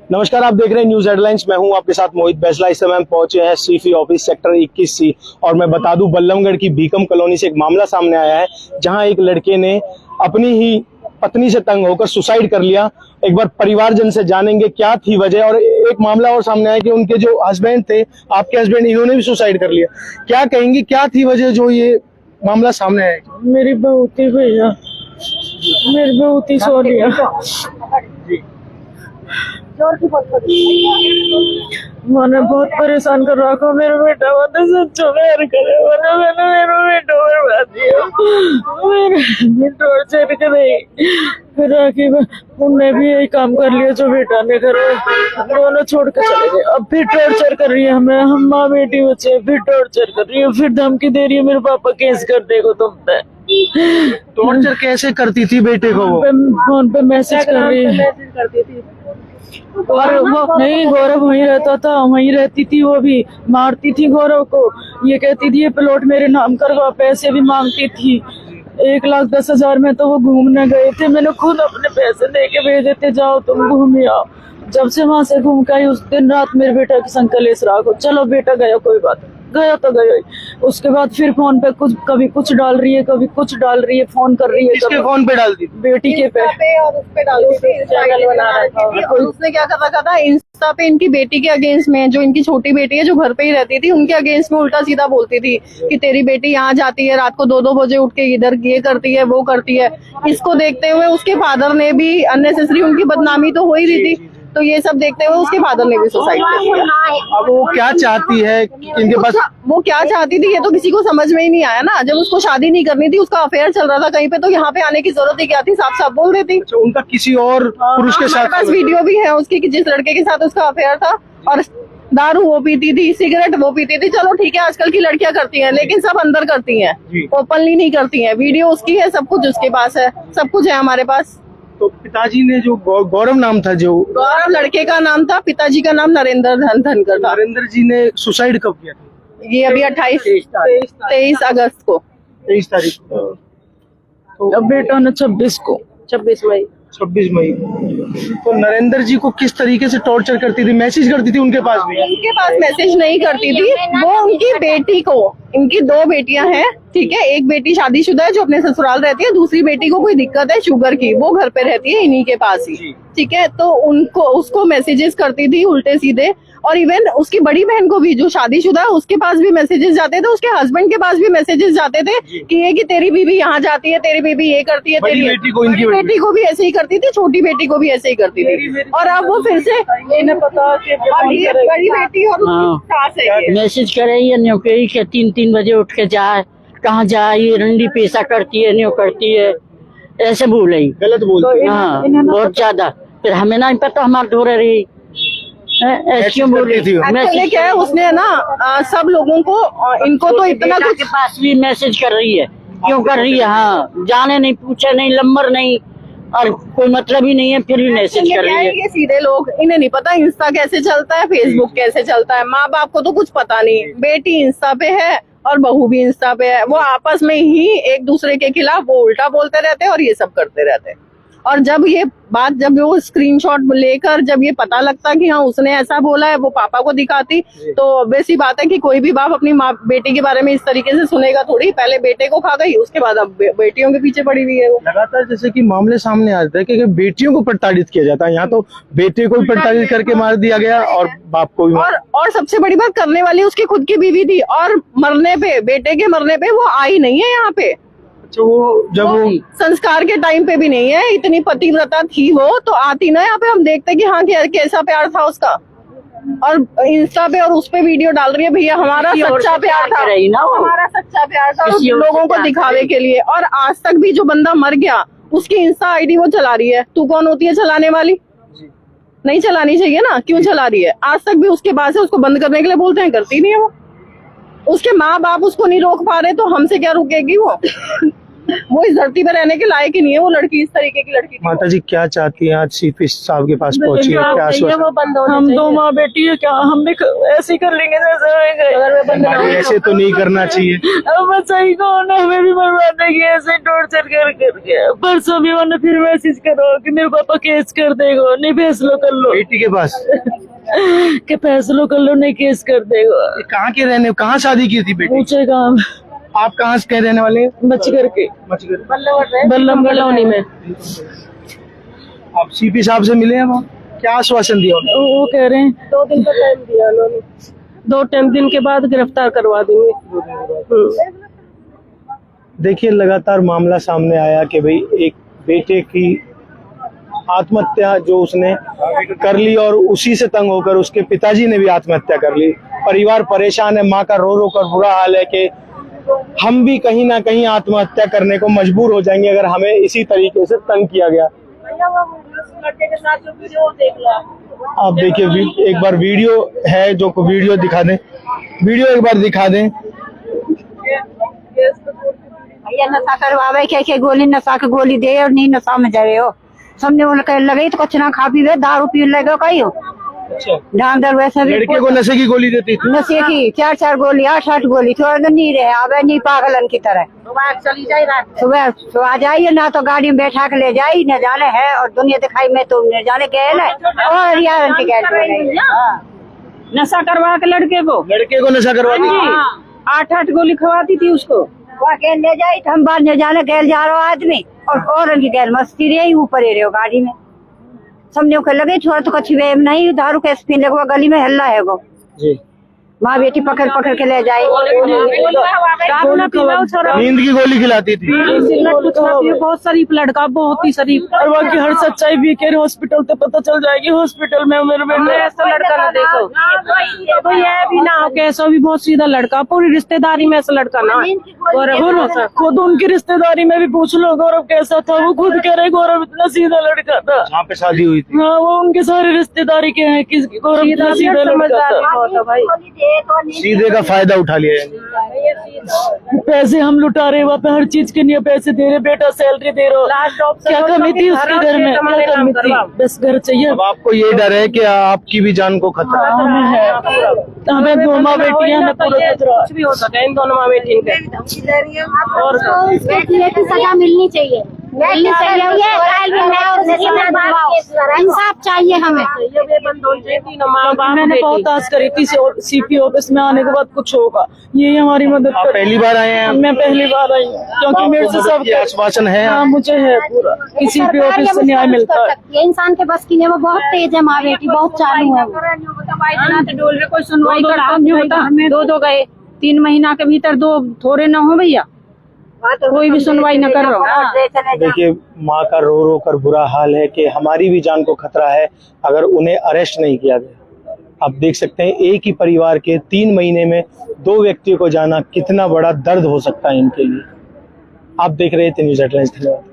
नमस्कार, आप देख रहे हैं न्यूज हेडलाइंस। मैं हूं आपके साथ मोहित बैसला। इस समय हम पहुंचे हैं सीफी ऑफिस सेक्टर 21C और मैं बता दूं बल्लमगढ़ की भीकम कॉलोनी से एक मामला सामने आया है जहां एक लड़के ने अपनी ही पत्नी से तंग होकर सुसाइड कर लिया। एक बार परिवारजन से जानेंगे क्या थी वजह। और एक मामला और सामने आया कि उनके जो हस्बैंड थे, आपके हस्बैंड, इन्होंने भी सुसाइड कर लिया। क्या कहेंगे, क्या थी वजह जो ये मामला सामने आया? मेरी बहू थी भैया, मेरी बहू थी सोनिया। मैंने बहुत परेशान कर रखा मेरे बेटा, मैंने सच्चो प्यार करे, मैंने मेरे बेटा बर्बाद दिया, मेरे टॉर्चर करे। फिर आखिर उनने भी यही काम कर लिया जो बेटा ने करे, दोनों छोड़ के चले गए। अब फिर टॉर्चर कर रही है हमें, हम माँ बेटी बच्चे, फिर टॉर्चर कर रही है, फिर धमकी दे रही है मेरे पापा केस कर देगा तुम पे। टॉर्चर कैसे करती थी बेटे को? वो फोन पे मैसेज कर रही है। और वो नहीं, गौरव वहीं रहता था, वहीं रहती थी, वो भी मारती थी गौरव को। ये कहती थी ये प्लॉट मेरे नाम करवा, पैसे भी मांगती थी। 1,10,000 में तो वो घूमने गए थे, मैंने खुद अपने पैसे लेके भेजे थे, जाओ तुम घूम आओ। जब से वहां से घूम के आई उस दिन रात मेरे बेटा की संग कलेश राखो, चलो बेटा गया, कोई बात नहीं, गया तो गया ही। उसके बाद फिर फोन पे कुछ, कभी कुछ डाल रही है, कभी कुछ डाल रही है, फोन कर रही है। किसके फोन पे डालती थी? बेटी के पे और उस पे डालती थी, चैनल बना रखा था। और उसने क्या कर रखा था, इंस्टा पे इनकी बेटी के अगेंस्ट में, जो इनकी छोटी बेटी है जो घर पे ही रहती थी, उनके अगेंस्ट में उल्टा सीधा बोलती थी कि तेरी बेटी यहाँ जाती है रात को 2-2 बजे उठ के, इधर ये करती है वो करती है। इसको देखते हुए उसके फादर ने भी, अननेसेसरी उनकी बदनामी तो हो ही रही थी, तो ये सब देखते हुए उसके फादर ने भी सुसाइड कर लिया। अब वो क्या चाहती है इनके पास? वो क्या चाहती थी ये तो किसी को समझ में ही नहीं आया ना। जब उसको शादी नहीं करनी थी, उसका अफेयर चल रहा था कहीं पे, तो यहाँ पे आने की जरूरत ही क्या थी? साफ साफ बोल देती। अच्छा, उनका किसी और पुरुष के साथ? हमारे पास वीडियो भी है उसकी कि जिस लड़के के साथ उसका अफेयर था। और दारू वो पीती थी, सिगरेट वो पीती थी। चलो ठीक है, आजकल की लड़कियां करती हैं, लेकिन सब अंदर करती हैं, ओपनली नहीं करती हैं। वीडियो उसकी है, सब कुछ उसके पास है, सब कुछ है हमारे पास। तो पिताजी ने जो गौरव नाम था, जो गौरव लड़के का नाम था, पिताजी का नाम नरेंद्र धनकर था। नरेंद्र जी ने सुसाइड कब किया था? ये अभी 23 अगस्त को, 23 तारीख को। अब बेटा ने 26 मई 26 मई। तो नरेंद्र जी को किस तरीके से टॉर्चर करती थी? मैसेज करती थी उनके पास भी? उनके पास मैसेज नहीं करती थी, वो उनकी बेटी को, इनकी 2 बेटियां हैं, ठीक है, एक बेटी शादीशुदा है जो अपने ससुराल रहती है, दूसरी बेटी को कोई दिक्कत है शुगर की, वो घर पे रहती है इन्हीं के पास ही, ठीक है। तो उसको मैसेजेस करती थी उल्टे सीधे। और इवन उसकी बड़ी बहन को भी, जो शादीशुदा है, उसके पास भी मैसेजेस जाते थे, उसके हस्बैंड के पास भी मैसेजेस जाते थे कि तेरी बीवी यहाँ जाती है, तेरी बीवी ये करती है, तेरी बेटी को, इनकी बेटी को भी ऐसे ही करती थी, छोटी बेटी को भी ऐसे ही करती थी। और अब वो फिर से इन्हें पता कि बड़ी बेटी और सास है ये। मैसेज करे नौकरी के 3-3 बजे उठ के जाए, कहाँ जाए, ये रंडी पैसा करती है, न्यू करती है, ऐसे बोले, गलत बोलती है। हाँ, बहुत ज्यादा। फिर हमें नहीं पता, हमारे दूर रही क्यों बोल रही थी? एक्चुअली क्या है, उसने ना सब लोगों को, इनको तो इतना कुछ के पास भी मैसेज कर रही है, क्यों कर रही है? हाँ, जाने नहीं, पूछे नहीं, नंबर नहीं, और कोई मतलब ही नहीं है, फिर भी मैसेज कर रही है। ये सीधे लोग, इन्हें नहीं पता इंस्टा कैसे चलता है, फेसबुक कैसे चलता है। माँ बाप को तो कुछ पता नहीं। बेटी इंस्टा पे है और बहू भी इंस्टा पे है, वो आपस में ही एक दूसरे के खिलाफ वो उल्टा बोलते रहते हैं और ये सब करते रहते हैं। और जब ये बात, जब वो स्क्रीनशॉट लेकर जब ये पता लगता कि हाँ उसने ऐसा बोला है, वो पापा को दिखाती, तो ऑब्वियस ही बात है कि कोई भी बाप अपनी माँ बेटी के बारे में इस तरीके से सुनेगा थोड़ी। पहले बेटे को खा गई, उसके बाद अब बेटियों के पीछे पड़ी हुई है वो। लगातार जैसे कि मामले सामने आते हैं कि बेटियों को प्रताड़ित किया जाता है, यहाँ तो बेटे को प्रताड़ित करके मार दिया गया और बाप को भी। और सबसे बड़ी बात, करने वाली उसकी खुद की बीवी थी, और मरने पे, बेटे के मरने पे वो आई नहीं है यहाँ पे। अच्छा, वो जब वो संस्कार के टाइम पे भी नहीं है, इतनी पतिव्रता थी वो, तो आती ना यहाँ पे, हम देखते कि हाँ कैसा प्यार था उसका। और इंस्टा पे और उस पे वीडियो डाल रही है, भैया हमारा सच्चा प्यार था, हमारा सच्चा प्यार था, लोगों को दिखावे के लिए। और आज तक भी जो बंदा मर गया, उसकी इंस्टा आईडी वो चला रही है। तू कौन होती है चलाने वाली? नहीं चलानी चाहिए ना, क्यों चला रही है? आज तक भी उसके पास है, उसको बंद करने के लिए बोलते हैं, करती नहीं है वो। उसके माँ बाप उसको नहीं रोक पा रहे, तो हमसे क्या रुकेगी वो? वो इस धरती पर रहने के लायक ही नहीं है वो लड़की, इस तरीके की लड़की थी। माता जी क्या चाहती हैं? आज सीपी साहब के पास पहुंची है, क्या आश्वासन? वो बंद होना हम चाहिए। दो माँ बेटी है, क्या हम भी ऐसे ही कर लेंगे जैसे रहेंगे? अगर वे बंद ना हमारे ऐसे तो नहीं करना चाहिए। अब मैं सही कौन है, हमें भी बर्बाद देगी ऐसे टॉर्चर करके। परसों भी उन्होंने फिर मैसेज करो कि मेरे पापा केस कर देगा, नहीं फैसलो कर लो बेटी के पास कि फैसलो कर लो, नहीं केस कर देगा। ये कहाँ के रहने, कहाँ शादी की थी बेटी? ऊंचे काम आप कहाँ से के रहने वाले हैं? बच करके मचगर। बल्लम कॉलोनी में। आप सीपी साहब से मिले हैं वहाँ? क्या आश्वासन दिया उन्होंने? वो कह रहे हैं 2 दिन का टाइम दिया उन्होंने, 2 दिन के बाद गिरफ्तार करवा देंगे। देखिए लगातार मामला सामने आया कि भाई एक बेटे की आत्महत्या जो उसने कर ली और उसी से तंग होकर उसके पिताजी ने भी आत्महत्या कर ली। परिवार परेशान है, माँ का रो रो कर बुरा हाल है कि हम भी कहीं ना कहीं आत्महत्या करने को मजबूर हो जाएंगे अगर हमें इसी तरीके से तंग किया गया। लड़के के साथ जो वीडियो देख लो आप देखिए एक बार वीडियो है, जो वीडियो दिखा दें, वीडियो एक बार दिखा दें। भैया नशा करवावे के गोली, नशा के गोली दे और नहीं नशा में जा रहे हो। सबने उनके लगे तो कुछ ना खा पी, दारू पी लगे कहीं हो डांग दर वैसे भी लड़के को नशे की गोली देती थी। नशे की 4-4 गोली 8-8 गोली, थोड़ा तो नहीं रहे आवे नहीं पागलन की तरह। चली जाए रात सुबह तो आ जाइए ना तो गाड़ी में बैठा के ले जाई, न जाने है और दुनिया दिखाई में तो न जाने गए ना और यार के नशा करवा के लड़के को नशा करवा दी। 8-8 गोली खवाती थी उसको। ले जाई तो हम बाद न जाने गैल जा रहा आदमी और उनकी गैल मस्ती रही ऊपर ही रहे गाड़ी में। सबने को लगे छोड़ा तो कच्ची वेम नहीं, दारू कैसे पीने को गली में हल्ला है वो जी। माँ बेटी पकड़ पकड़ के ले जाए। नींद की गोली खिलाती थी। बहुत शरीफ लड़का, बहुत ही शरीफ, और बाकी हर सच्चाई भी के हॉस्पिटल तो पता चल जाएगी। हॉस्पिटल में मेरे बेटे ऐसा लड़का ना देखो तो ये भी ना हो, कैसा भी बहुत सीधा लड़का, पूरी रिश्तेदारी में ऐसा लड़का ना। गौरव खुद उनकी रिश्तेदारी में भी पूछ लो गौरव कैसा था, वो खुद कह रहे गौरव इतना सीधा लड़का था। जहाँ पे शादी हुई थी हाँ, वो उनके सारे रिश्तेदारी के हैं कि गौरव इतना सीधा लड़का था। भाई सीधे का फायदा उठा लिया है। पैसे हम लुटा रहे, वहाँ पे हर चीज के लिए पैसे दे रहे, बेटा सैलरी दे रहे। क्या कमी थी उसके घर में, क्या कमी थी? बस घर चाहिए। अब आपको ये डर है कि आपकी भी जान को खतरा है। हमें है, हमें दो माँ बेटी है, पूरा खतरा। कुछ भी हो सके इन दोनों माँ बेटी के। और की सजा मिलनी चाहिए, मिलनी चाहिए। इंसाफ चाहिए हमें। मैंने बहुत आस करी थी सीपी ऑफिस में आने के बाद कुछ होगा, ये हमारी मदद आप कर। पहली बार आए हैं? मैं पहली बार आई हूँ क्योंकि मेरे से सब ये आश्वासन है। हाँ, मुझे है पूरा कि सीपी ऑफिस से न्याय मिलता है। इंसान के बस की नहीं, वो बहुत तेज है माँ बेटी, बहुत चालू है। कोई सुनवाई करता 2 गए 3 महीना के भीतर 2 थोड़े ना हो भैया, कोई भी सुनवाई न कर रहा। देखिए माँ का रो रो कर बुरा हाल है कि हमारी भी जान को खतरा है अगर उन्हें अरेस्ट नहीं किया गया। आप देख सकते हैं एक ही परिवार के 3 महीने में 2 व्यक्तियों को जाना कितना बड़ा दर्द हो सकता है इनके लिए। आप देख रहे थे न्यूज़ हेडलाइंस। धन्यवाद।